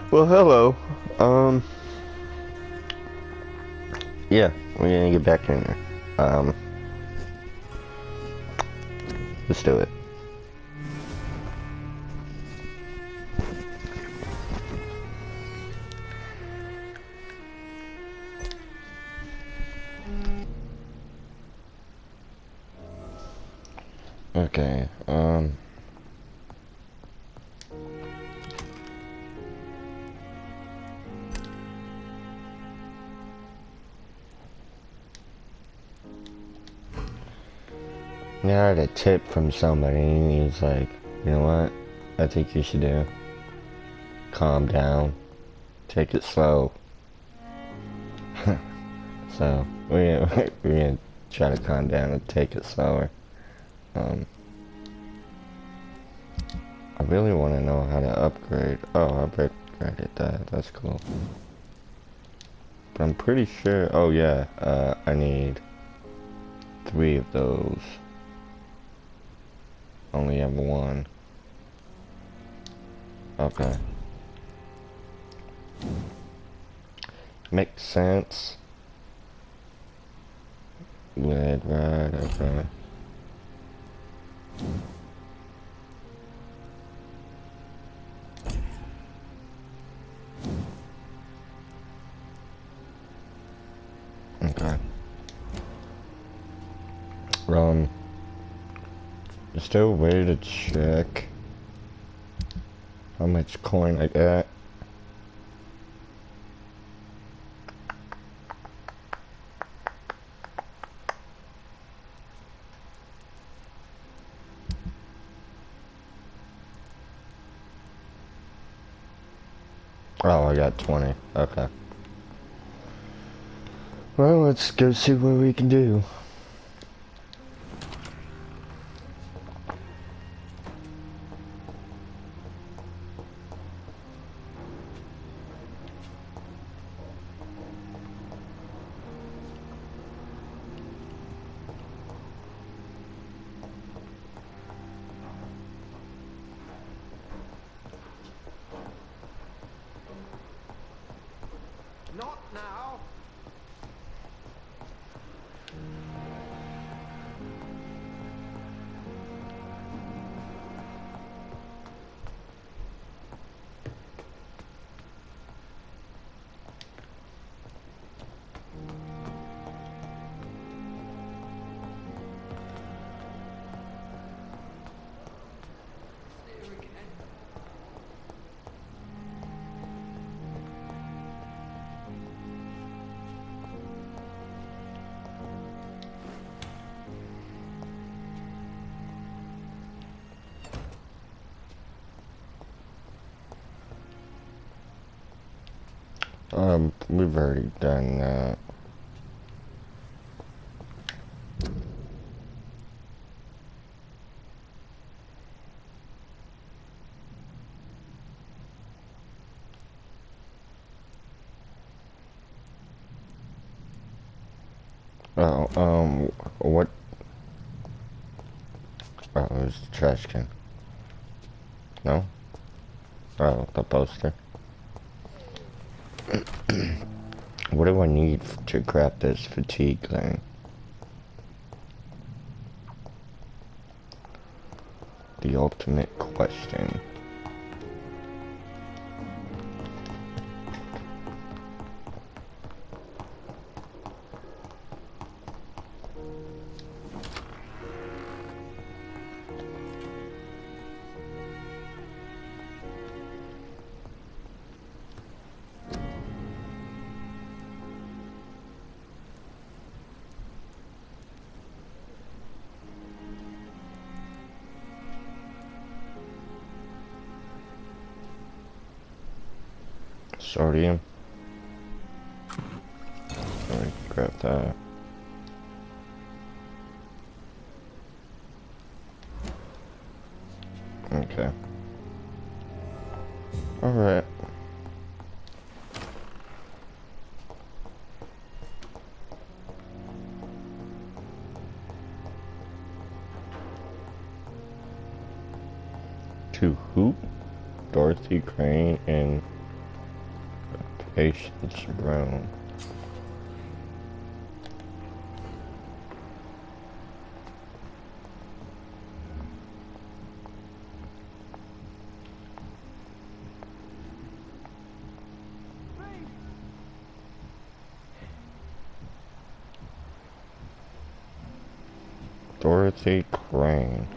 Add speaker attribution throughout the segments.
Speaker 1: Well, hello. Um, yeah, we're gonna get back in there. Um, let's do it. Okay, I had a tip from somebody, and he was like, you know what? I think you should do. Calm down. Take it slow. So, we're gonna try to calm down and take it slower. Um, I really want to know how to upgrade. Oh, I upgraded that. That's cool. But I'm pretty sure. Oh yeah. I need 3 of those. Only have 1. Okay. Makes sense. Lead, right? Okay. Okay. Is there a way to check how much coin I got? Oh, I got 20. Okay. Well, let's go see what we can do.
Speaker 2: Not now. There again.
Speaker 1: We've already done that. Oh, what? Oh, it was the trash can. No? Oh, the poster. What do I need to craft this fatigue thing? The ultimate question. Sodium. Let me grab that. Okay. Alright. To who? Dorothy Crane and patient's room. Dorothy Crane.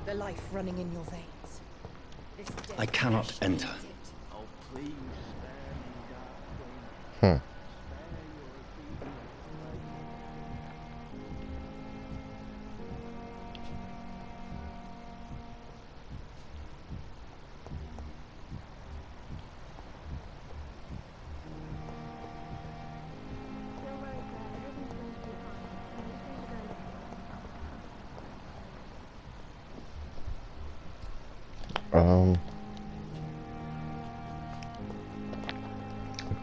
Speaker 3: The life running in your veins. This dead
Speaker 4: I cannot
Speaker 3: flesh
Speaker 4: enter.
Speaker 3: needs it.
Speaker 2: Oh, please spare me, dark
Speaker 1: Hmm.
Speaker 2: queen. Spare your obedient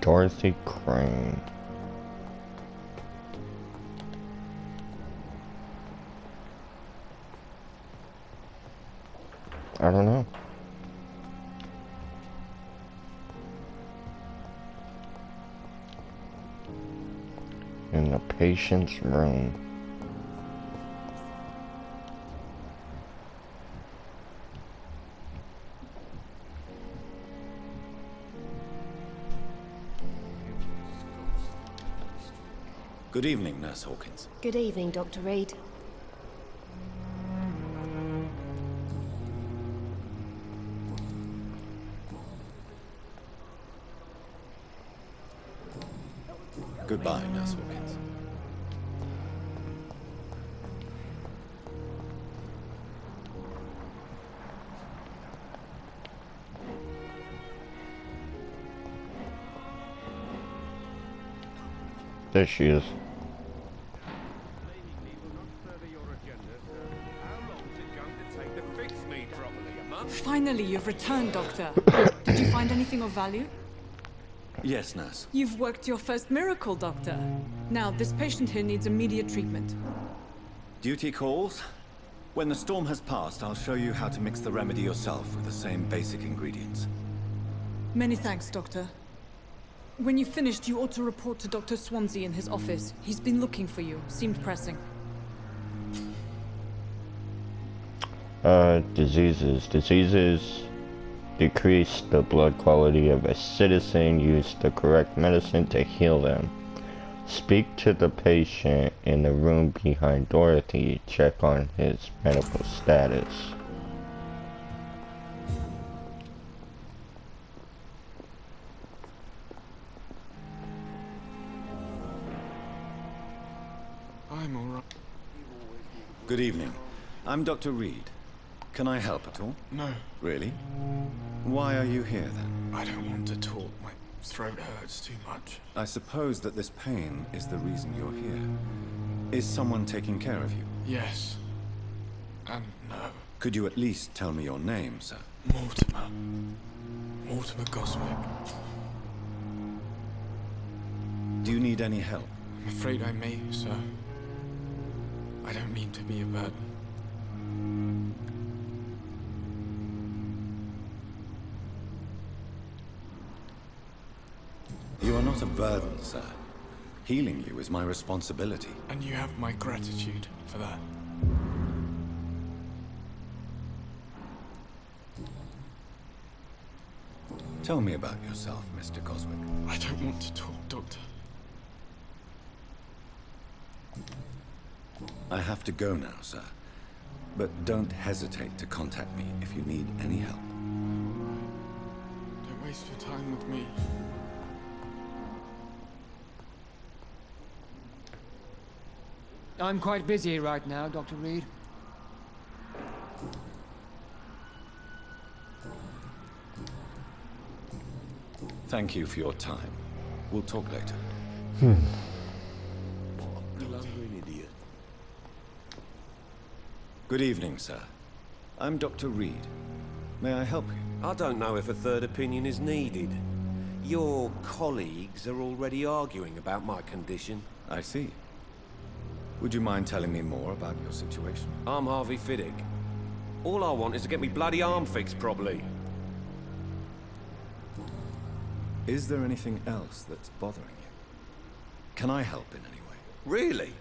Speaker 1: Dorothy Crane. I don't know. In the patient's room.
Speaker 4: Good evening, Nurse Hawkins.
Speaker 5: Good evening, Dr. Reed.
Speaker 4: Goodbye, Nurse Hawkins.
Speaker 1: There she is.
Speaker 2: Blaming me will not further your agenda, sir. How long is it going to take to fix me properly? A month?
Speaker 6: Finally, you've returned, Doctor. Did you find anything of value?
Speaker 4: Yes, Nurse.
Speaker 6: You've worked your first miracle, Doctor. Now, this patient here needs immediate treatment.
Speaker 4: Duty calls. When the storm has passed, I'll show you how to mix the remedy yourself with the same basic ingredients.
Speaker 6: Many thanks, Doctor. When you've finished, you ought to report to Dr. Swansea in his office. He's been looking for you. Seemed pressing.
Speaker 1: Diseases. Diseases decrease the blood quality of a citizen. Use the correct medicine to heal them. Speak to the patient in the room behind Dorothy. Check on his medical status.
Speaker 2: I'm alright.
Speaker 4: Good evening. I'm Dr. Reed. Can I help at all?
Speaker 7: No,
Speaker 4: Really? Why are you here then?
Speaker 7: I don't want to talk. My throat hurts too much.
Speaker 4: I suppose that this pain is the reason you're here. Is someone taking care of you?
Speaker 7: Yes. And no.
Speaker 4: Could you at least tell me your name, sir?
Speaker 7: Mortimer. Mortimer Goswick.
Speaker 4: Do you need any help?
Speaker 7: I'm afraid I may, sir. I don't mean to be a burden.
Speaker 4: You are not a burden, sir. Healing you is my responsibility.
Speaker 7: And you have my gratitude for that.
Speaker 4: Tell me about yourself, Mr. Goswick.
Speaker 7: I don't want to talk, Doctor.
Speaker 4: I have to go now, sir. But don't hesitate to contact me if you need any help.
Speaker 7: Don't waste your time with me.
Speaker 8: I'm quite busy right now, Dr. Reed.
Speaker 4: Thank you for your time. We'll talk later.
Speaker 2: What a blundering idiot.
Speaker 4: Good evening, sir. I'm Dr. Reed. May I help you?
Speaker 2: I don't know if a third opinion is needed. Your colleagues are already arguing about my condition.
Speaker 4: I see. Would you mind telling me more about your situation?
Speaker 2: I'm Harvey Fiddick. All I want is to get me bloody arm fixed properly.
Speaker 4: Is there anything else that's bothering you? Can I help in any way?
Speaker 2: Really?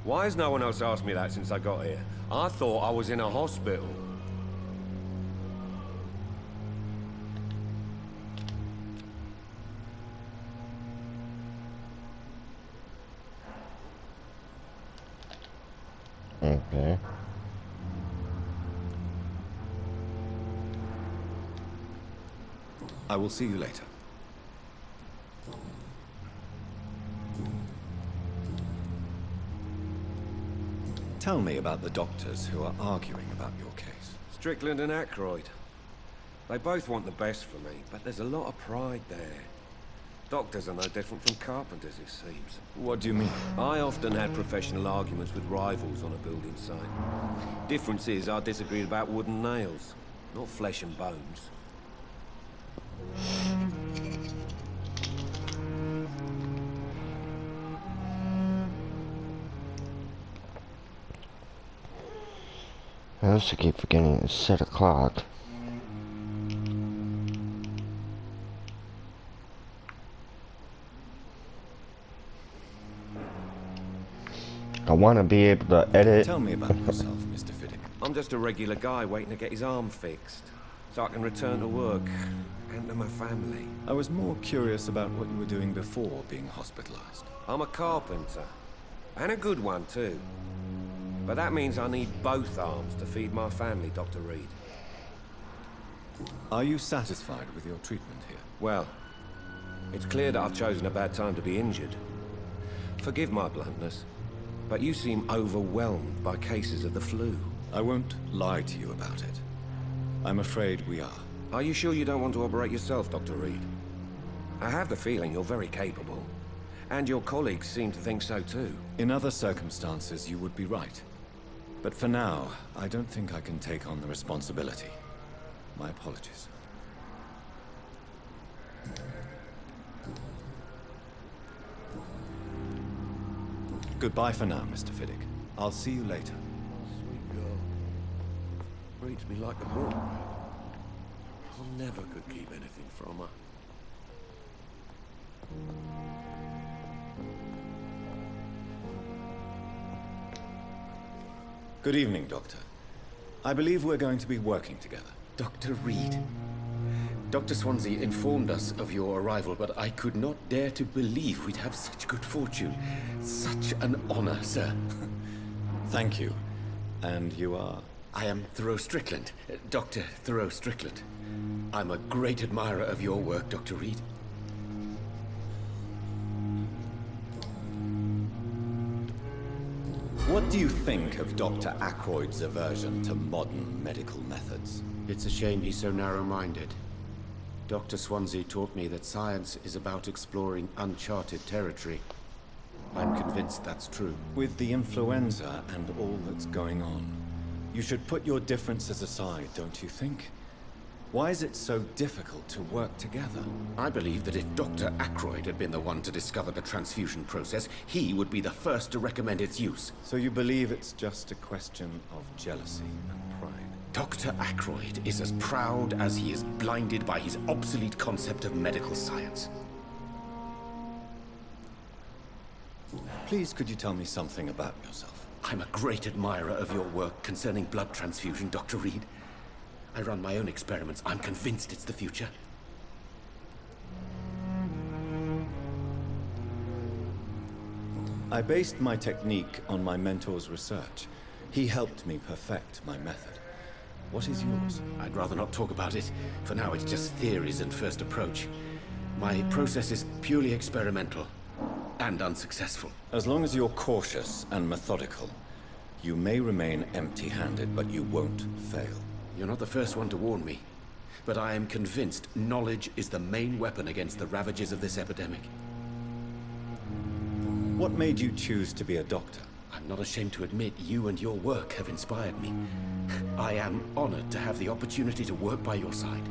Speaker 2: Why has no one else asked me that since I got here? I thought I was in a hospital.
Speaker 1: Okay.
Speaker 4: I will see you later. Tell me about the doctors who are arguing about your case.
Speaker 2: Strickland and Ackroyd. They both want the best for me, but there's a lot of pride there. Doctors are no different from carpenters, it seems.
Speaker 4: What do you mean?
Speaker 2: I often had professional arguments with rivals on a building site. Difference is, I disagreed about wooden nails, not flesh and bones.
Speaker 1: I also keep forgetting it's set o'clock. I want to be able to edit.
Speaker 4: Tell me about yourself, Mr. Fiddick.
Speaker 2: I'm just a regular guy waiting to get his arm fixed, so I can return to work and to my family.
Speaker 4: I was more curious about what you were doing before being hospitalized.
Speaker 2: I'm a carpenter, and a good one too. But that means I need both arms to feed my family, Dr. Reed.
Speaker 4: Are you satisfied with your treatment here?
Speaker 2: Well, it's clear that I've chosen a bad time to be injured. Forgive my bluntness, but you seem overwhelmed by cases of the flu.
Speaker 4: I won't lie to you about it. I'm afraid we are.
Speaker 2: Are you sure you don't want to operate yourself, Dr. Reed? I have the feeling you're very capable, and your colleagues seem to think so too.
Speaker 4: In other circumstances, you would be right. But for now, I don't think I can take on the responsibility. My apologies. Goodbye for now, Mr. Fiddick. I'll see you later.
Speaker 2: Sweet girl. Reads me like a book. I never could keep anything from her.
Speaker 4: Good evening, Doctor. I believe we're going to be working together.
Speaker 5: Dr. Reed. Dr. Swansea informed us of your arrival, but I could not dare to believe we'd have such good fortune. Such an honor, sir.
Speaker 4: Thank you. And you are?
Speaker 5: I am Thoreau Strickland, Dr. Thoreau Strickland. I'm a great admirer of your work, Dr. Reed.
Speaker 4: What do you think of Dr. Ackroyd's aversion to modern medical methods?
Speaker 5: It's a shame he's so narrow-minded. Dr. Swansea taught me that science is about exploring uncharted territory. I'm convinced that's true.
Speaker 4: With the influenza and all that's going on, you should put your differences aside, don't you think? Why is it so difficult to work together?
Speaker 5: I believe that if Dr. Ackroyd had been the one to discover the transfusion process, he would be the first to recommend its use.
Speaker 4: So you believe it's just a question of jealousy and pride?
Speaker 5: Dr. Ackroyd is as proud as he is blinded by his obsolete concept of medical science.
Speaker 4: Please, could you tell me something about yourself?
Speaker 5: I'm a great admirer of your work concerning blood transfusion, Dr. Reed. I run my own experiments. I'm convinced it's the future.
Speaker 4: I based my technique on my mentor's research. He helped me perfect my method. What is yours?
Speaker 5: I'd rather not talk about it. For now, it's just theories and first approach. My process is purely experimental and unsuccessful.
Speaker 4: As long as you're cautious and methodical, you may remain empty-handed, but you won't fail.
Speaker 5: You're not the first one to warn me, but I am convinced knowledge is the main weapon against the ravages of this epidemic.
Speaker 4: What made you choose to be a doctor?
Speaker 5: I'm not ashamed to admit you and your work have inspired me. I am honored to have the opportunity to work by your side.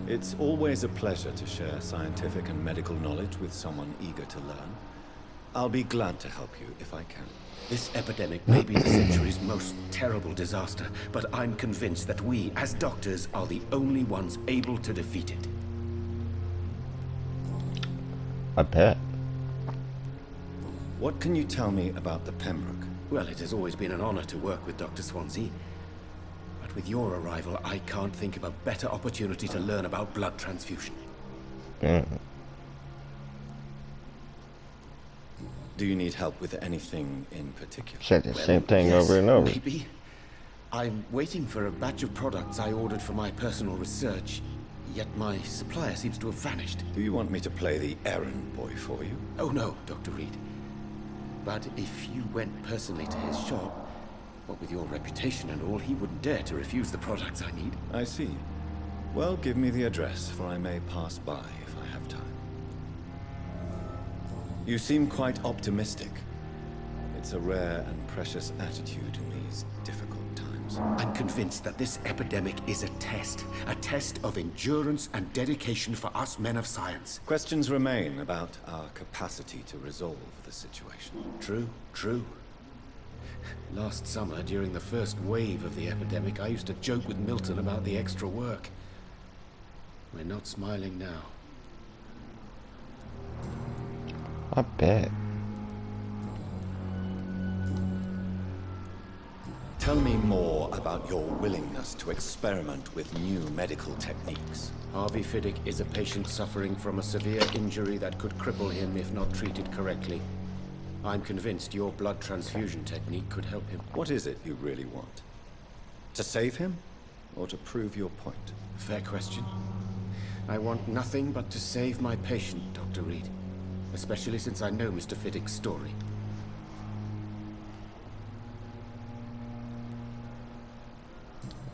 Speaker 4: It's always a pleasure to share scientific and medical knowledge with someone eager to learn. I'll be glad to help you if I can.
Speaker 5: This epidemic may be the century's most terrible disaster, but I'm convinced that we, as doctors, are the only ones able to defeat it.
Speaker 1: I bet.
Speaker 4: What can you tell me about the Pembroke?
Speaker 5: Well, it has always been an honor to work with Dr. Swansea. But with your arrival, I can't think of a better opportunity to learn about blood transfusion.
Speaker 1: Mm.
Speaker 4: Do you need help with anything in particular?
Speaker 1: Said the same thing
Speaker 5: Yes,
Speaker 1: over and over.
Speaker 5: Maybe. I'm waiting for a batch of products I ordered for my personal research, yet my supplier seems to have vanished.
Speaker 4: Do you want me to play the errand boy for you?
Speaker 5: Oh no, Dr. Reed. But if you went personally to his shop, what with your reputation and all, he wouldn't dare to refuse the products I need.
Speaker 4: I see. Well, give me the address, for I may pass by if I have time. You seem quite optimistic. It's a rare and precious attitude in these difficult times.
Speaker 5: I'm convinced that this epidemic is a test of endurance and dedication for us men of science.
Speaker 4: Questions remain about our capacity to resolve the situation.
Speaker 5: True, true. Last summer, during the first wave of the epidemic, I used to joke with Milton about the extra work. We're not smiling now.
Speaker 1: I bet.
Speaker 4: Tell me more about your willingness to experiment with new medical techniques.
Speaker 5: Harvey Fiddick is a patient suffering from a severe injury that could cripple him if not treated correctly. I'm convinced your blood transfusion technique could help him.
Speaker 4: What is it you really want? To save him? Or to prove your point?
Speaker 5: Fair question. I want nothing but to save my patient, Dr. Reed. Especially since I know Mr. Fiddick's story.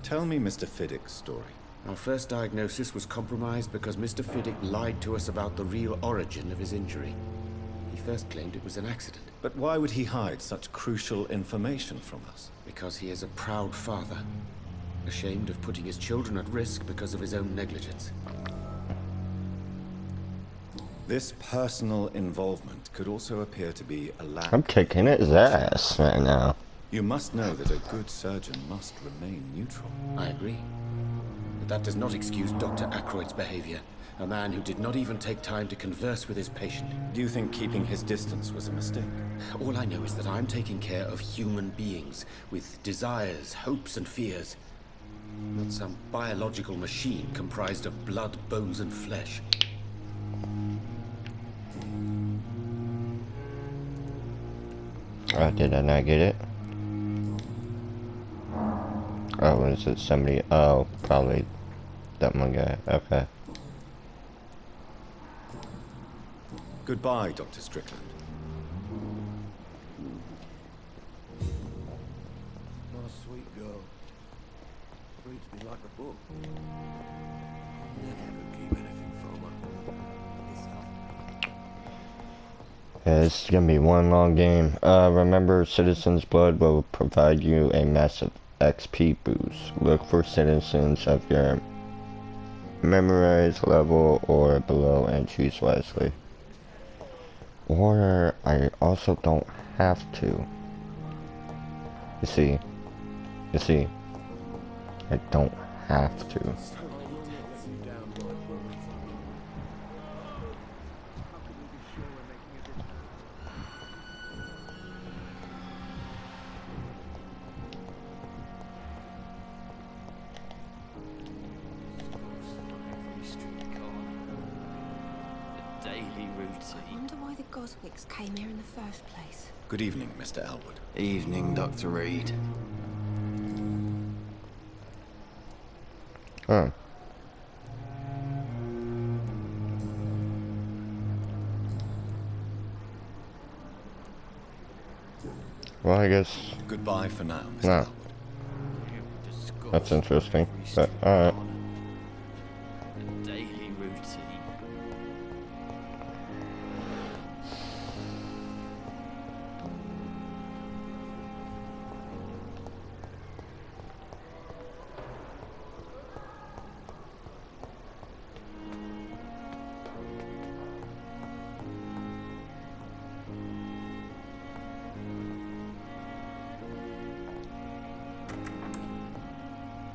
Speaker 4: Tell me Mr. Fiddick's story.
Speaker 5: Our first diagnosis was compromised because Mr. Fiddick lied to us about the real origin of his injury. He first claimed it was an accident.
Speaker 4: But why would he hide such crucial information from us?
Speaker 5: Because he is a proud father, ashamed of putting his children at risk because of his own negligence.
Speaker 4: This personal involvement could also appear to be a lack.
Speaker 1: I'm kicking his ass right now.
Speaker 4: You must know that a good surgeon must remain neutral.
Speaker 5: I agree. But that does not excuse Dr. Aykroyd's behavior. A man who did not even take time to converse with his patient.
Speaker 4: Do you think keeping his distance was a mistake?
Speaker 5: All I know is that I'm taking care of human beings with desires, hopes, and fears. Not some biological machine comprised of blood, bones, and flesh.
Speaker 1: Oh, did I not get it? Oh, is it somebody? Oh, probably that one guy. Okay.
Speaker 4: Goodbye, Dr. Strickland.
Speaker 2: My sweet girl. Reads me like a book. Never could keep anything from her.
Speaker 1: Yeah, this is gonna be one long game. Remember, Citizen's Blood will provide you a massive XP boost. Look for citizens of your memorize level or below and choose wisely. Or I also don't have to. You see, I don't have to.
Speaker 9: I wonder why the Goswicks came here in the first place.
Speaker 4: Good evening, Mr. Elwood.
Speaker 10: Evening, Dr. Reed.
Speaker 1: Huh. Well, I guess
Speaker 4: Goodbye for now, Mr.
Speaker 1: No.
Speaker 4: Elwood.
Speaker 1: that's interesting, but alright.
Speaker 10: The daily routine.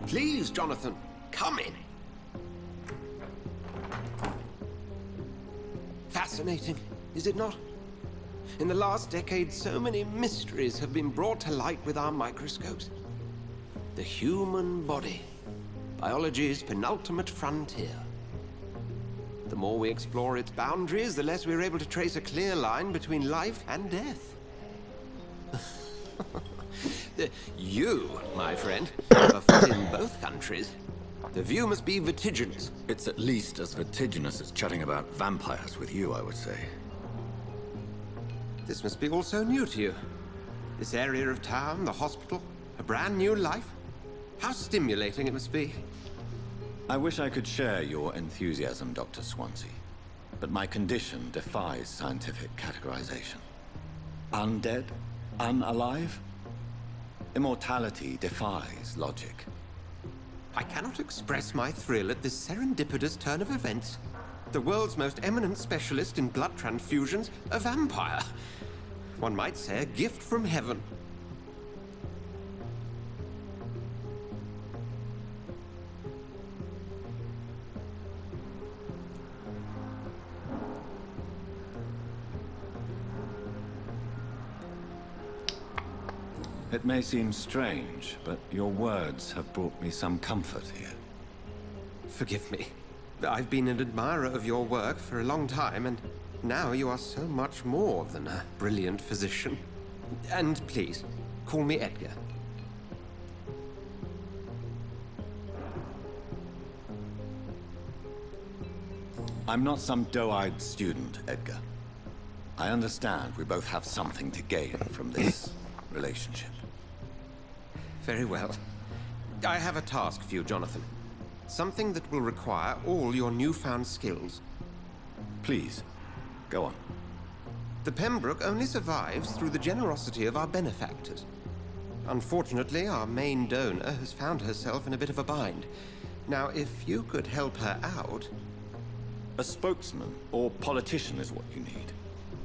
Speaker 2: Please, Jonathan, come in. Fascinating, is it not? In the last decade, so many mysteries have been brought to light with our microscopes. The human body, biology's penultimate frontier. The more we explore its boundaries, the less we're able to trace a clear line between life and death. You, my friend, have a foot in both countries. The view must be vertiginous.
Speaker 4: It's at least as vertiginous as chatting about vampires with you, I would say.
Speaker 2: This must be all so new to you. This area of town, the hospital, a brand new life. How stimulating it must be.
Speaker 4: I wish I could share your enthusiasm, Dr. Swansea, but my condition defies scientific categorization. Undead? Unalive? Immortality defies logic.
Speaker 2: I cannot express my thrill at this serendipitous turn of events. The world's most eminent specialist in blood transfusions, a vampire. One might say a gift from heaven.
Speaker 4: It may seem strange, but your words have brought me some comfort here.
Speaker 2: Forgive me. I've been an admirer of your work for a long time, and now you are so much more than a brilliant physician. And please, call me Edgar.
Speaker 4: I'm not some doe-eyed student, Edgar. I understand we both have something to gain from this relationship.
Speaker 2: Very well. I have a task for you, Jonathan. Something that will require all your newfound skills.
Speaker 4: Please, go on.
Speaker 2: The Pembroke only survives through the generosity of our benefactors. Unfortunately, our main donor has found herself in a bit of a bind. Now, if you could help her out...
Speaker 4: A spokesman or politician is what you need.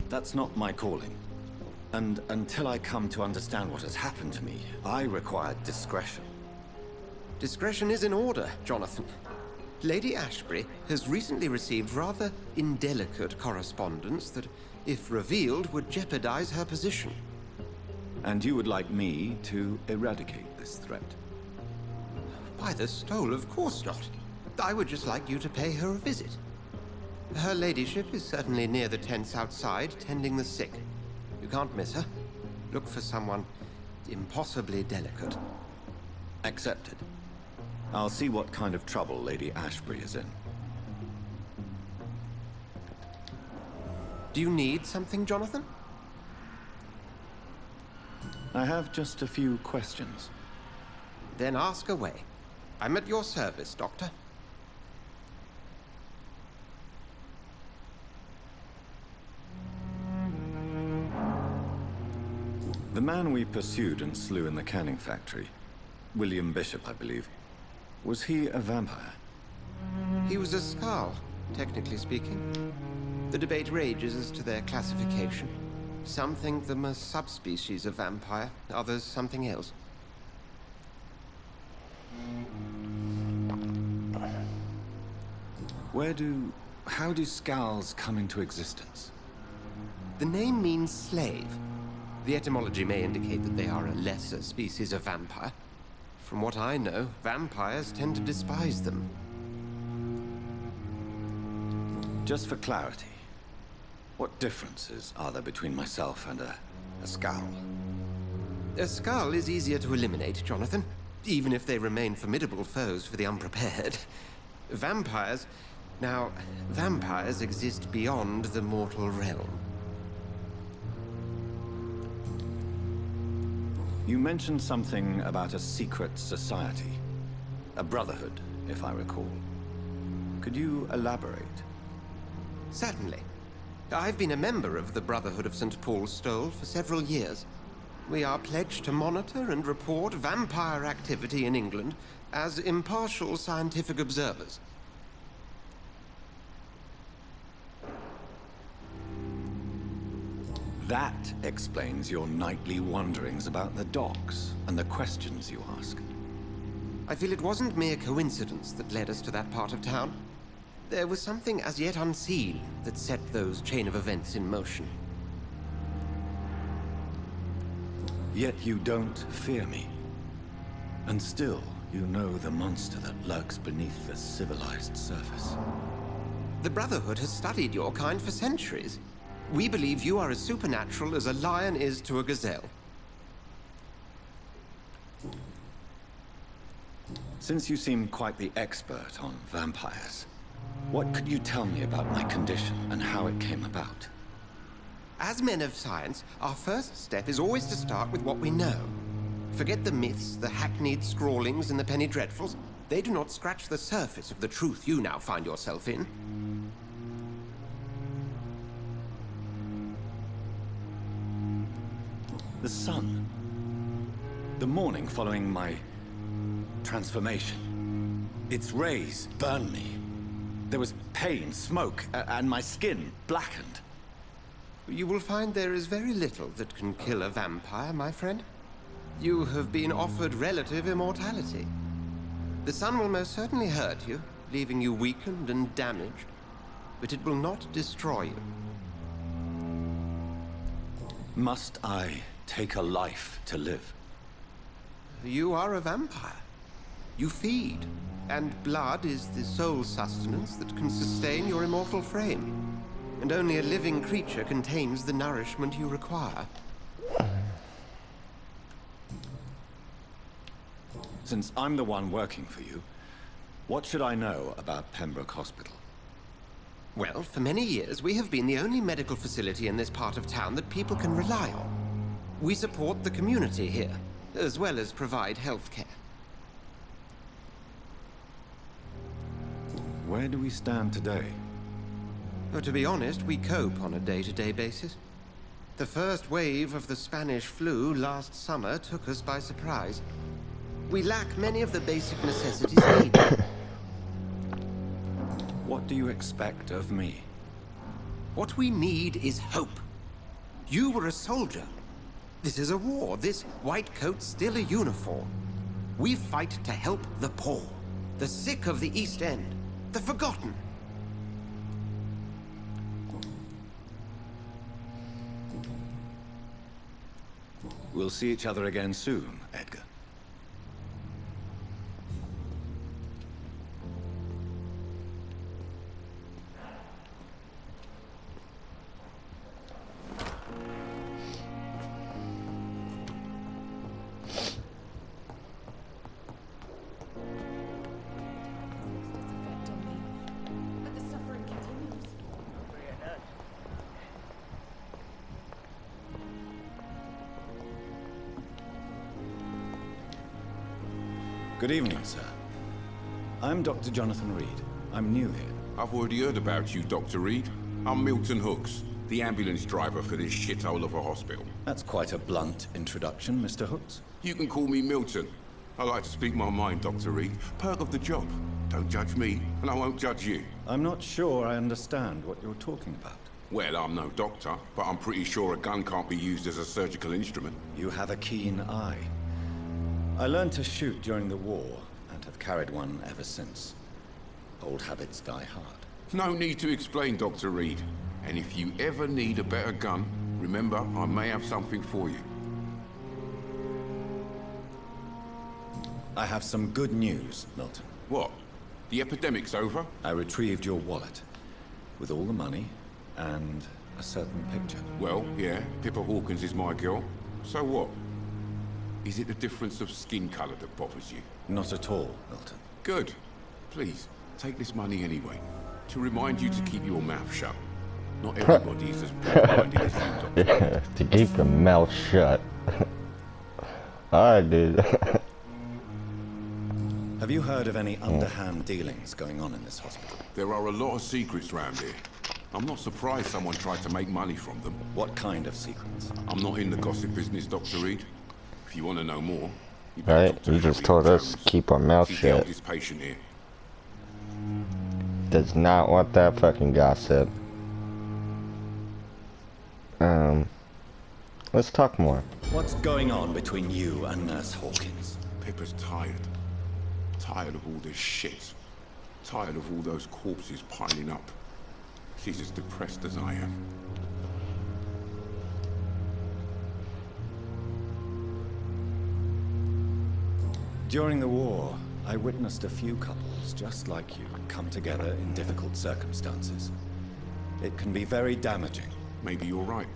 Speaker 4: That's not my calling. And until I come to understand what has happened to me, I require discretion.
Speaker 2: Discretion is in order, Jonathan. Lady Ashbury has recently received rather indelicate correspondence that, if revealed, would jeopardize her position.
Speaker 4: And you would like me to eradicate this threat?
Speaker 2: By the stole, of course not. I would just like you to pay her a visit. Her ladyship is certainly near the tents outside, tending the sick. You can't miss her. Look for someone impossibly delicate.
Speaker 4: Accepted. I'll see what kind of trouble Lady Ashbury is in.
Speaker 2: Do you need something, Jonathan?
Speaker 4: I have just a few questions.
Speaker 2: Then ask away. I'm at your service, Doctor.
Speaker 4: The man we pursued and slew in the canning factory, William Bishop, I believe, was he a vampire?
Speaker 2: He was a Skald, technically speaking. The debate rages as to their classification. Some think them a subspecies of vampire, others something else.
Speaker 4: How do Skalds come into existence?
Speaker 2: The name means slave. The etymology may indicate that they are a lesser species of vampire. From what I know, vampires tend to despise them.
Speaker 4: Just for clarity, what differences are there between myself and a Skald?
Speaker 2: A Skald is easier to eliminate, Jonathan, even if they remain formidable foes for the unprepared. Vampires... Now, vampires exist beyond the mortal realm.
Speaker 4: You mentioned something about a secret society. A brotherhood, if I recall. Could you elaborate?
Speaker 2: Certainly. I've been a member of the Brotherhood of St. Paul's Stole for several years. We are pledged to monitor and report vampire activity in England as impartial scientific observers.
Speaker 4: That explains your nightly wanderings about the docks and the questions you ask.
Speaker 2: I feel it wasn't mere coincidence that led us to that part of town. There was something as yet unseen that set those chain of events in motion.
Speaker 4: Yet you don't fear me. And still, you know the monster that lurks beneath the civilized surface.
Speaker 2: The Brotherhood has studied your kind for centuries. We believe you are as supernatural as a lion is to a gazelle.
Speaker 4: Since you seem quite the expert on vampires, what could you tell me about my condition and how it came about?
Speaker 2: As men of science, our first step is always to start with what we know. Forget the myths, the hackneyed scrawlings, and the penny dreadfuls. They do not scratch the surface of the truth you now find yourself in.
Speaker 4: The sun. The morning following my transformation. Its rays burned me. There was pain, smoke, and my skin blackened.
Speaker 2: You will find there is very little that can kill a vampire, my friend. You have been offered relative immortality. The sun will most certainly hurt you, leaving you weakened and damaged, but it will not destroy you.
Speaker 4: Must I take a life to live?
Speaker 2: You are a vampire. You feed, and blood is the sole sustenance that can sustain your immortal frame. And only a living creature contains the nourishment you require.
Speaker 4: Since I'm the one working for you, what should I know about Pembroke Hospital?
Speaker 2: Well, for many years, we have been the only medical facility in this part of town that people can rely on. We support the community here, as well as provide health care.
Speaker 4: Where do we stand today?
Speaker 2: But to be honest, we cope on a day-to-day basis. The first wave of the Spanish flu last summer took us by surprise. We lack many of the basic necessities needed.
Speaker 4: What do you expect of me?
Speaker 2: What we need is hope. You were a soldier. This is a war. This white coat's still a uniform. We fight to help the poor, the sick of the East End, the forgotten.
Speaker 4: We'll see each other again soon, Edgar. Good evening, sir. I'm Dr. Jonathan Reed. I'm new here.
Speaker 11: I've already heard about you, Dr. Reed. I'm Milton Hooks, the ambulance driver for this shithole of a hospital.
Speaker 4: That's quite a blunt introduction, Mr. Hooks.
Speaker 11: You can call me Milton. I like to speak my mind, Dr. Reed. Perk of the job. Don't judge me, and I won't judge you.
Speaker 4: I'm not sure I understand what you're talking about.
Speaker 11: Well, I'm no doctor, but I'm pretty sure a gun can't be used as a surgical instrument.
Speaker 4: You have a keen eye. I learned to shoot during the war, and have carried one ever since. Old habits die hard.
Speaker 11: No need to explain, Dr. Reed. And if you ever need a better gun, remember, I may have something for you.
Speaker 4: I have some good news, Milton.
Speaker 11: What? The epidemic's over?
Speaker 4: I retrieved your wallet, with all the money, and a certain picture.
Speaker 11: Well, yeah, Pippa Hawkins is my girl. So what? Is it the difference of skin color that bothers you?
Speaker 4: Not at all, Milton.
Speaker 11: Good. Please, take this money anyway. To remind you to keep your mouth shut. Not everybody is as broad-minded as you, Doctor.
Speaker 1: Yeah, to keep your mouth shut. Alright, dude.
Speaker 4: Have you heard of any underhand dealings going on in this hospital?
Speaker 11: There are a lot of secrets around here. I'm not surprised someone tried to make money from them.
Speaker 4: What kind of secrets?
Speaker 11: I'm not in the gossip business, Dr. Reed. If you want to know more,
Speaker 1: Right, you just told us to keep our mouth
Speaker 11: She's the
Speaker 1: shut.
Speaker 11: oldest patient here.
Speaker 1: Does not want that fucking gossip. Let's talk more.
Speaker 4: What's going on between you and Nurse Hawkins?
Speaker 11: Pippa's tired. Tired of all this shit. Tired of all those corpses piling up. She's as depressed as I am.
Speaker 4: During the war, I witnessed a few couples just like you come together in difficult circumstances. It can be very damaging.
Speaker 11: Maybe you're right.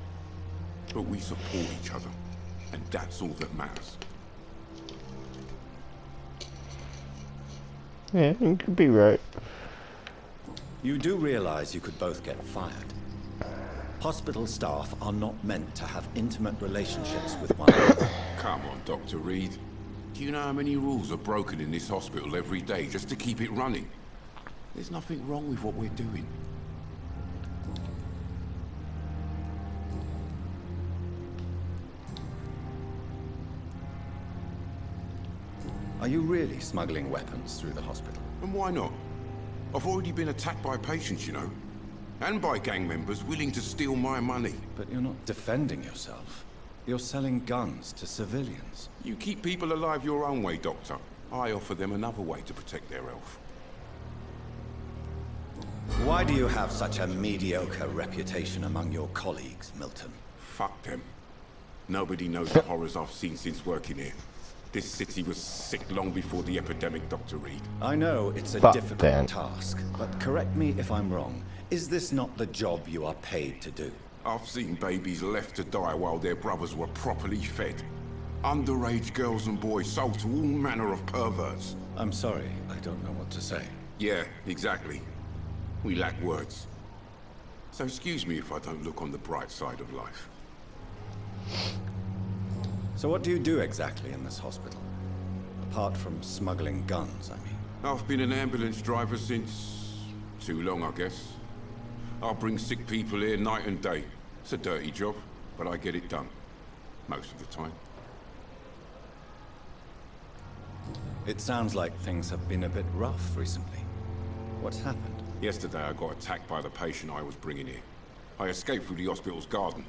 Speaker 11: But we support each other. And that's all that matters.
Speaker 1: Yeah, you could be right.
Speaker 4: You do realize you could both get fired. Hospital staff are not meant to have intimate relationships with one another.
Speaker 11: Come on, Dr. Reed. Do you know how many rules are broken in this hospital every day just to keep it running? There's nothing wrong with what we're doing.
Speaker 4: Are you really smuggling weapons through the hospital?
Speaker 11: And why not? I've already been attacked by patients, you know. And by gang members willing to steal my money.
Speaker 4: But you're not defending yourself. You're selling guns to civilians.
Speaker 11: You keep people alive your own way, Doctor. I offer them another way to protect their health.
Speaker 4: Why do you have such a mediocre reputation among your colleagues, Milton?
Speaker 11: Fuck them. Nobody knows the horrors I've seen since working here. This city was sick long before the epidemic, Dr. Reed.
Speaker 4: I know it's a
Speaker 1: Fuck
Speaker 4: difficult
Speaker 1: them.
Speaker 4: task, but correct me if I'm wrong. Is this not the job you are paid to do?
Speaker 11: I've seen babies left to die while their brothers were properly fed. Underage girls and boys sold to all manner of perverts.
Speaker 4: I'm sorry, I don't know what to say.
Speaker 11: Yeah, exactly. We lack words. So excuse me if I don't look on the bright side of life.
Speaker 4: So what do you do exactly in this hospital? Apart from smuggling guns, I mean.
Speaker 11: I've been an ambulance driver since... too long, I guess. I'll bring sick people here night and day. It's a dirty job, but I get it done. Most of the time.
Speaker 4: It sounds like things have been a bit rough recently. What's happened?
Speaker 11: Yesterday I got attacked by the patient I was bringing here. I escaped through the hospital's garden,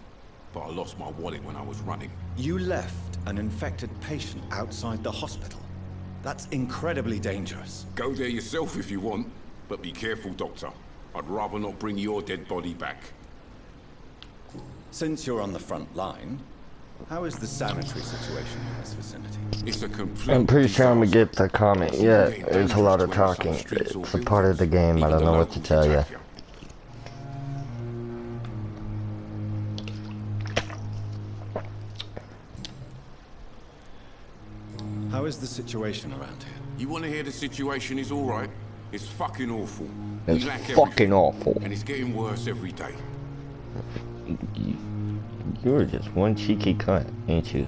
Speaker 11: but I lost my wallet when I was running.
Speaker 4: You left an infected patient outside the hospital? That's incredibly dangerous.
Speaker 11: Go there yourself if you want, but be careful, Doctor. I'd rather not bring your dead body back.
Speaker 4: Since you're on the front line, how is the sanitary situation in this vicinity?
Speaker 11: It's a complete
Speaker 1: I'm pretty sure I'm gonna
Speaker 11: disaster.
Speaker 1: get the comment. Yeah, it's a lot of talking. It's a part of the game. I don't know what to tell you.
Speaker 4: How is the situation around here?
Speaker 11: You want to hear the situation is all right? It's fucking awful.
Speaker 1: It's
Speaker 11: We lack
Speaker 1: fucking
Speaker 11: everything,
Speaker 1: awful.
Speaker 11: and it's getting worse every day.
Speaker 1: You're just one cheeky cunt, ain't you?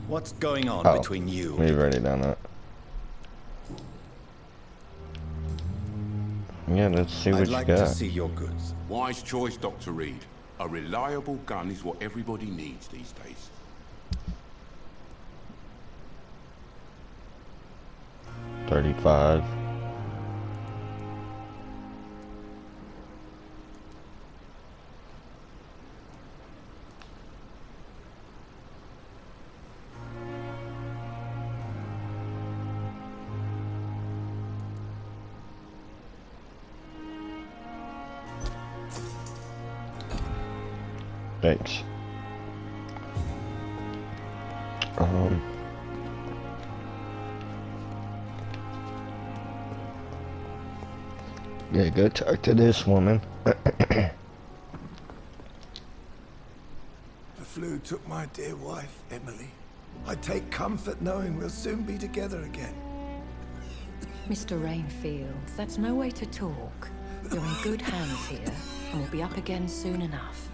Speaker 4: What's going on
Speaker 1: Oh,
Speaker 4: between you?
Speaker 1: we've already done that. Yeah, let's see what
Speaker 4: I'd
Speaker 1: you
Speaker 4: like
Speaker 1: got.
Speaker 4: to see your goods.
Speaker 11: Wise choice, Dr. Reed. A reliable gun is what everybody needs these days. $35. Thanks. Yeah, go talk to this woman.
Speaker 10: The flu took my dear wife, Emily. I take comfort knowing we'll soon be together again.
Speaker 3: Mr. Rainfields, that's no way to talk. You're in good hands here, and we'll be up again soon enough.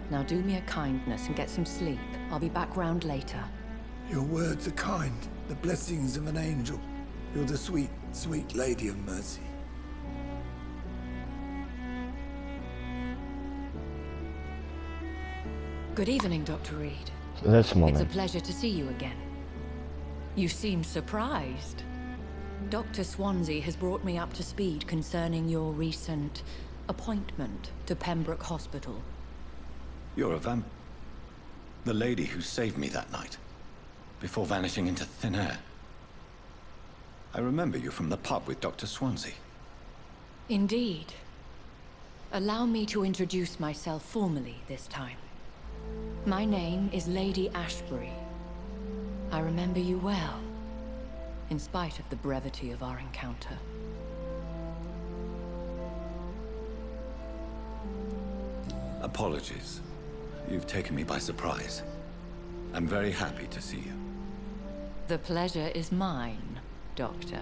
Speaker 3: Now do me a kindness and get some sleep. I'll be back round later.
Speaker 10: Your words are kind, the blessings of an angel. You're the sweet, sweet Lady of Mercy.
Speaker 3: Good evening, Dr. Reed.
Speaker 1: This
Speaker 3: It's a
Speaker 1: woman.
Speaker 3: pleasure to see you again. You seem surprised. Dr. Swansea has brought me up to speed concerning your recent appointment to Pembroke Hospital.
Speaker 4: You're a The lady who saved me that night, before vanishing into thin air. I remember you from the pub with Dr. Swansea.
Speaker 3: Indeed. Allow me to introduce myself formally this time. My name is Lady Ashbury. I remember you well, in spite of the brevity of our encounter.
Speaker 4: Apologies. You've taken me by surprise. I'm very happy to see you.
Speaker 3: The pleasure is mine, Doctor.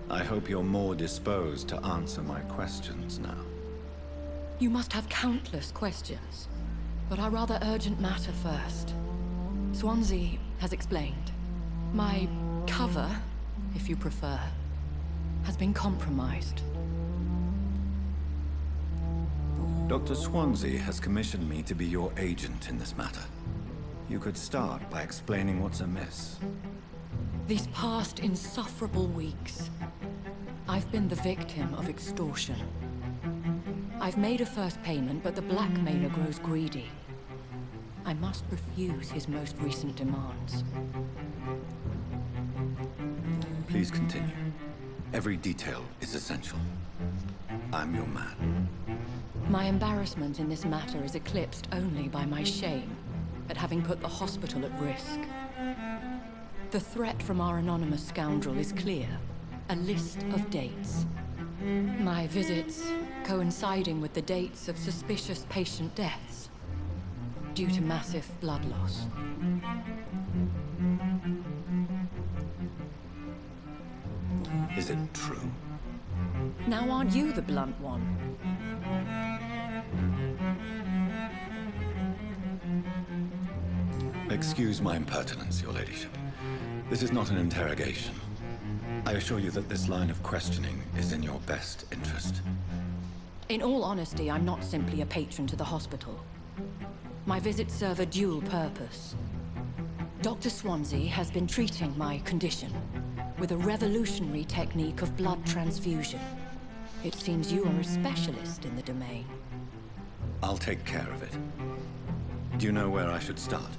Speaker 4: I hope you're more disposed to answer my questions now.
Speaker 3: You must have countless questions, but our rather urgent matter first. Swansea has explained. My cover, if you prefer, has been compromised.
Speaker 4: Dr. Swansea has commissioned me to be your agent in this matter. You could start by explaining what's amiss.
Speaker 3: These past insufferable weeks, I've been the victim of extortion. I've made a first payment, but the blackmailer grows greedy. I must refuse his most recent demands.
Speaker 4: Please continue. Every detail is essential. I'm your man.
Speaker 3: My embarrassment in this matter is eclipsed only by my shame at having put the hospital at risk. The threat from our anonymous scoundrel is clear. A list of dates. My visits coinciding with the dates of suspicious patient deaths due to massive blood loss.
Speaker 4: Is it true?
Speaker 3: Now aren't you the blunt one?
Speaker 4: Excuse my impertinence, your ladyship. This is not an interrogation. I assure you that this line of questioning is in your best interest.
Speaker 3: In all honesty, I'm not simply a patron to the hospital. My visits serve a dual purpose. Dr. Swansea has been treating my condition with a revolutionary technique of blood transfusion. It seems you are a specialist in the domain.
Speaker 4: I'll take care of it. Do you know where I should start?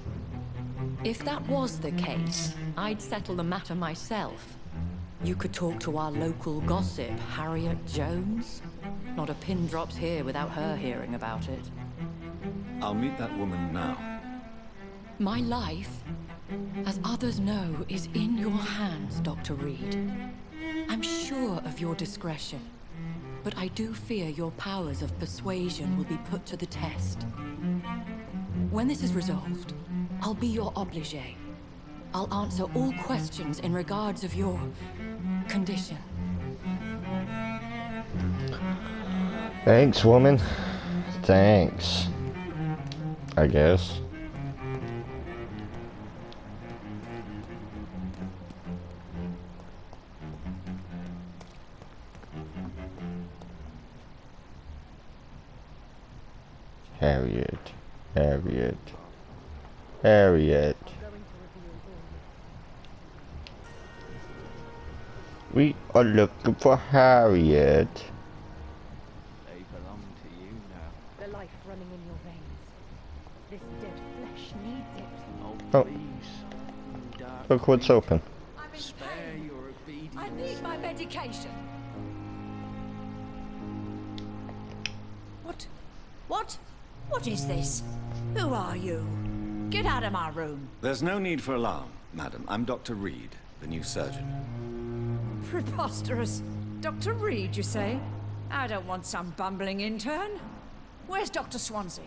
Speaker 3: If that was the case, I'd settle the matter myself. You could talk to our local gossip, Harriet Jones. Not a pin drops here without her hearing about it.
Speaker 4: I'll meet that woman now.
Speaker 3: My life, as others know, is in your hands, Dr. Reed. I'm sure of your discretion, but I do fear your powers of persuasion will be put to the test. When this is resolved, I'll be your obligé. I'll answer all questions in regards of your condition.
Speaker 1: Thanks, woman. Thanks. I guess. Harriet. Harriet. Harriet. We are looking for Harriet.
Speaker 12: They belong to you now.
Speaker 9: The life running in your veins. This dead flesh needs it.
Speaker 12: Oh,
Speaker 1: Oh.
Speaker 12: please. Dark
Speaker 1: Look what's
Speaker 12: Reed,
Speaker 1: open.
Speaker 12: spare your obedience.
Speaker 3: I need my medication.
Speaker 13: What is this? Who are you? Get out of my room.
Speaker 4: There's no need for alarm, madam. I'm Dr. Reed, the new surgeon.
Speaker 13: Preposterous. Dr. Reed, you say? I don't want some bumbling intern. Where's Dr. Swansea?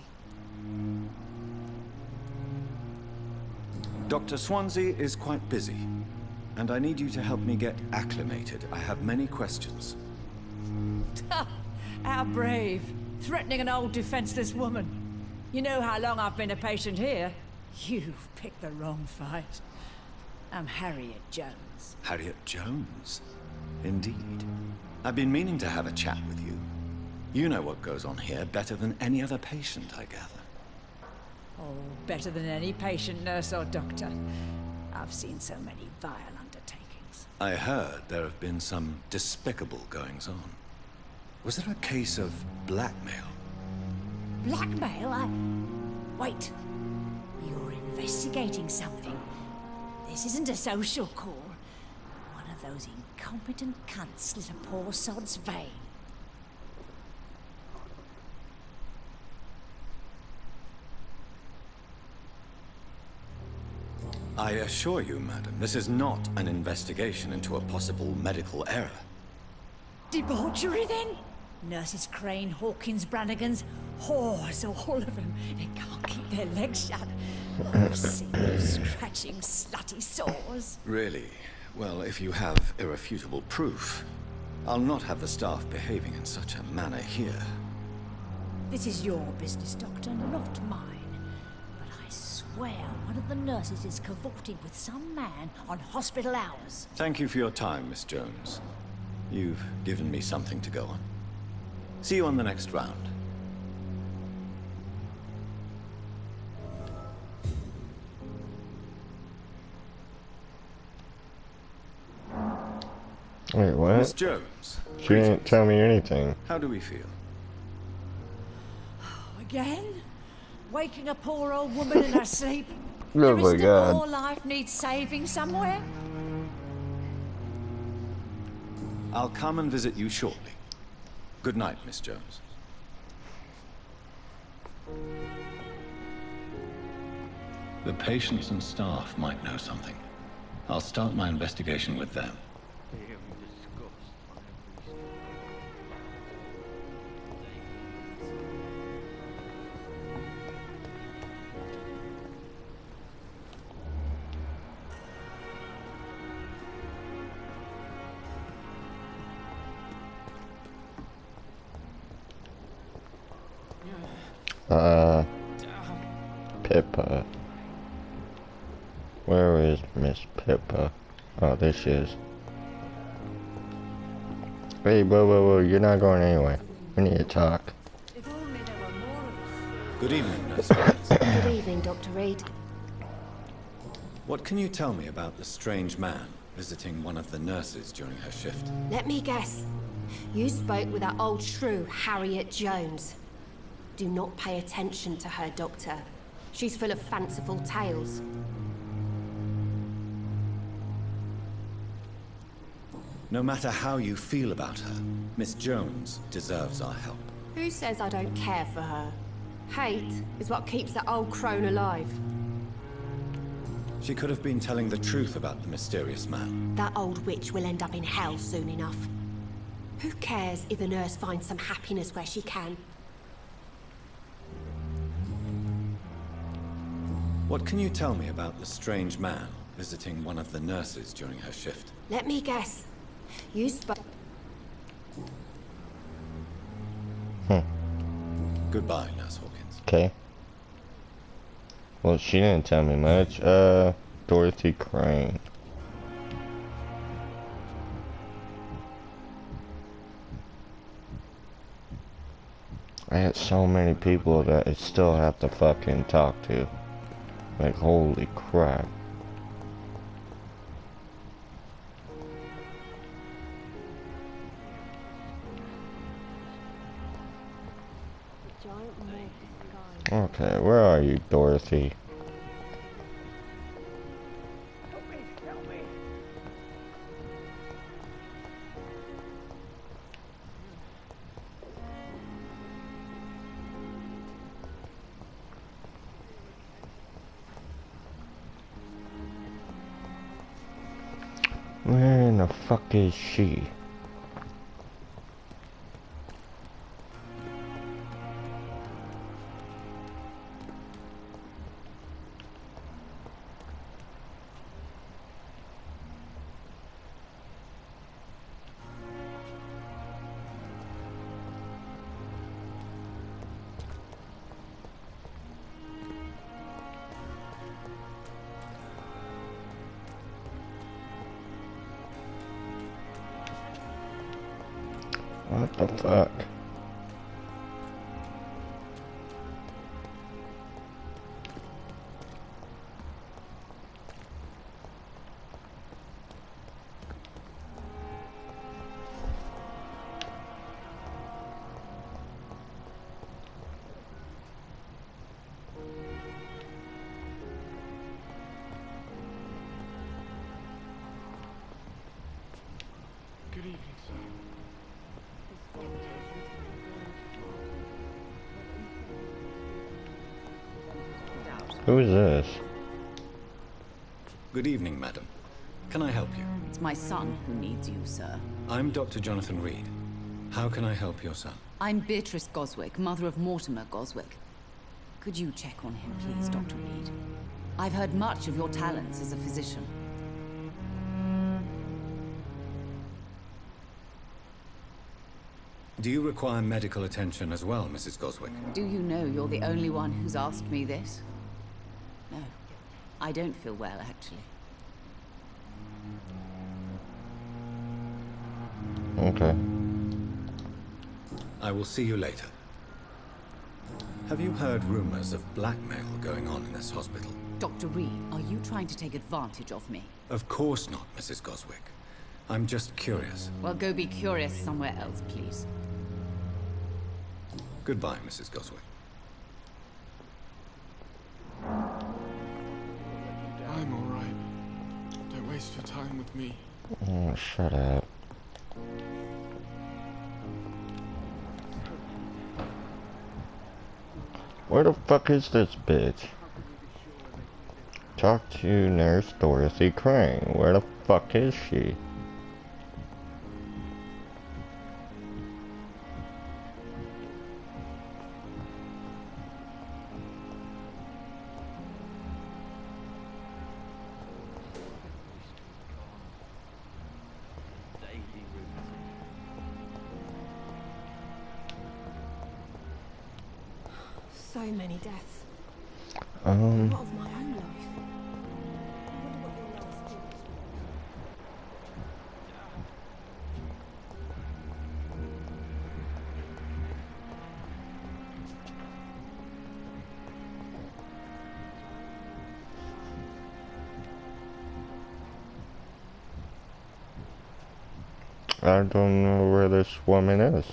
Speaker 4: Dr. Swansea is quite busy, and I need you to help me get acclimated. I have many questions.
Speaker 13: How brave. Threatening an old defenseless woman. You know how long I've been a patient here? You've picked the wrong fight. I'm Harriet Jones.
Speaker 4: Harriet Jones? Indeed. I've been meaning to have a chat with you. You know what goes on here better than any other patient, I gather.
Speaker 13: Oh, better than any patient, nurse, or doctor. I've seen so many vile undertakings.
Speaker 4: I heard there have been some despicable goings-on. Was there a case of blackmail?
Speaker 13: Blackmail? Wait. investigating something. This isn't a social call. One of those incompetent cunts slit a poor sod's vein.
Speaker 4: I assure you, madam, this is not an investigation into a possible medical error.
Speaker 13: Debauchery, then? Nurses Crane, Hawkins, Brannigans, whores, all of them. They can't keep their legs shut. Oh, see those scratching, slutty sores.
Speaker 4: Really? Well, if you have irrefutable proof, I'll not have the staff behaving in such a manner here.
Speaker 13: This is your business, Doctor, not mine. But I swear one of the nurses is cavorting with some man on hospital hours.
Speaker 4: Thank you for your time, Miss Jones. You've given me something to go on. See you on the next round.
Speaker 1: Wait, what?
Speaker 4: Miss Jones.
Speaker 1: She didn't tell me anything.
Speaker 4: How do we feel?
Speaker 13: Again? Waking a poor old woman in her sleep?
Speaker 1: Oh
Speaker 13: There
Speaker 1: my
Speaker 13: isn't a
Speaker 1: God.
Speaker 13: poor life needs saving somewhere?
Speaker 4: I'll come and visit you shortly. Good night, Miss Jones. The patients and staff might know something. I'll start my investigation with them.
Speaker 1: Pippa. Where is Miss Pippa? Oh, there she is. Hey, whoa, you're not going anywhere. We need to talk.
Speaker 4: Good evening, Nurse.
Speaker 14: Good evening, Dr. Reed.
Speaker 4: What can you tell me about the strange man visiting one of the nurses during her shift?
Speaker 14: Let me guess. You spoke with that old shrew, Harriet Jones. Do not pay attention to her, Doctor. She's full of fanciful tales.
Speaker 4: No matter how you feel about her, Miss Jones deserves our help.
Speaker 14: Who says I don't care for her? Hate is what keeps that old crone alive.
Speaker 4: She could have been telling the truth about the mysterious man.
Speaker 14: That old witch will end up in hell soon enough. Who cares if the nurse finds some happiness where she can?
Speaker 4: What can you tell me about the strange man visiting one of the nurses during her shift?
Speaker 14: Let me guess. You spoke...
Speaker 4: Goodbye, Nurse Hawkins.
Speaker 1: Okay. Well, she didn't tell me much. Dorothy Crane. I had so many people that I still have to fucking talk to. Like, holy crap. Okay, where are you, Dorothy? Where in the fuck is she? What the fuck? Who is this?
Speaker 4: Good evening, madam. Can I help you?
Speaker 15: It's my son who needs you, sir.
Speaker 4: I'm Dr. Jonathan Reed. How can I help your son?
Speaker 15: I'm Beatrice Goswick, mother of Mortimer Goswick. Could you check on him, please, Dr. Reed? I've heard much of your talents as a physician.
Speaker 4: Do you require medical attention as well, Mrs. Goswick?
Speaker 15: Do you know you're the only one who's asked me this? No. I don't feel well, actually.
Speaker 1: Okay.
Speaker 4: I will see you later. Have you heard rumors of blackmail going on in this hospital?
Speaker 15: Dr. Reed, are you trying to take advantage of me?
Speaker 4: Of course not, Mrs. Goswick. I'm just curious.
Speaker 15: Well, go be curious somewhere else, please.
Speaker 4: Goodbye, Mrs. Goswick.
Speaker 7: I'm alright. Don't waste your time with me.
Speaker 1: Oh, shut up. Where the fuck is this bitch? Talk to Nurse Dorothy Crane. Where the fuck is she?
Speaker 14: So many deaths. A lot of my own life.
Speaker 1: I don't know where this woman is.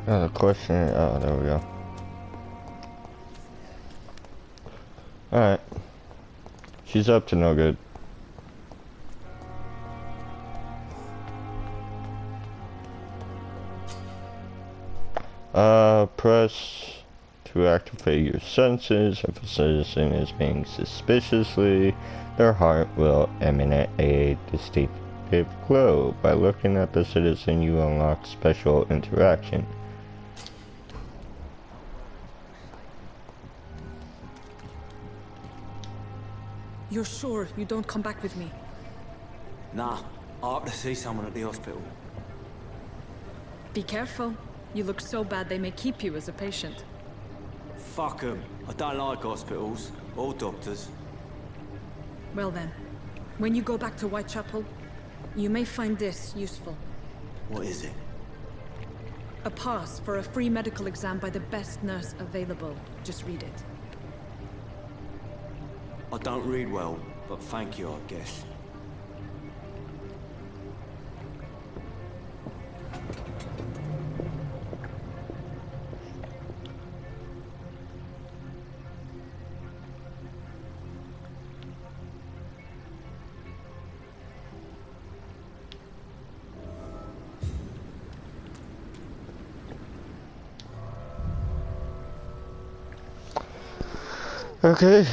Speaker 1: Oh, the question. Oh, there we go. Alright. She's up to no good. Press to activate your senses. If a citizen is being suspiciously, their heart will emanate a distinctive glow. By looking at the citizen, you unlock special interaction.
Speaker 6: You're sure you don't come back with me?
Speaker 16: Nah, I have to see someone at the hospital.
Speaker 6: Be careful. You look so bad they may keep you as a patient.
Speaker 16: Fuck 'em. I don't like hospitals or doctors.
Speaker 6: Well then, when you go back to Whitechapel, you may find this useful.
Speaker 16: What is it?
Speaker 6: A pass for a free medical exam by the best nurse available. Just read it.
Speaker 16: I don't read well, but thank you, I guess.
Speaker 1: Okay,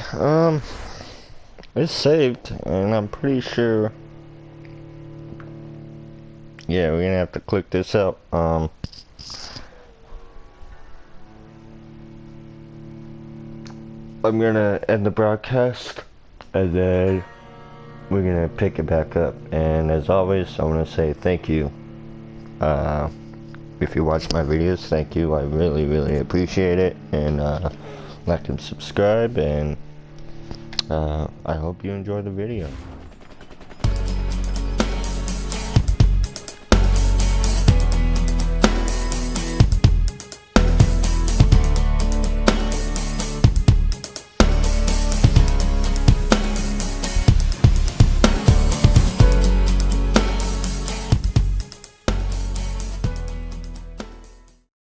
Speaker 1: it's saved, and I'm pretty sure yeah, we're gonna have to click this out. I'm gonna end the broadcast, and then we're gonna pick it back up. And as always, I want to say thank you. If you watch my videos, thank you. I really appreciate it. And like and subscribe. And I hope you enjoy the video.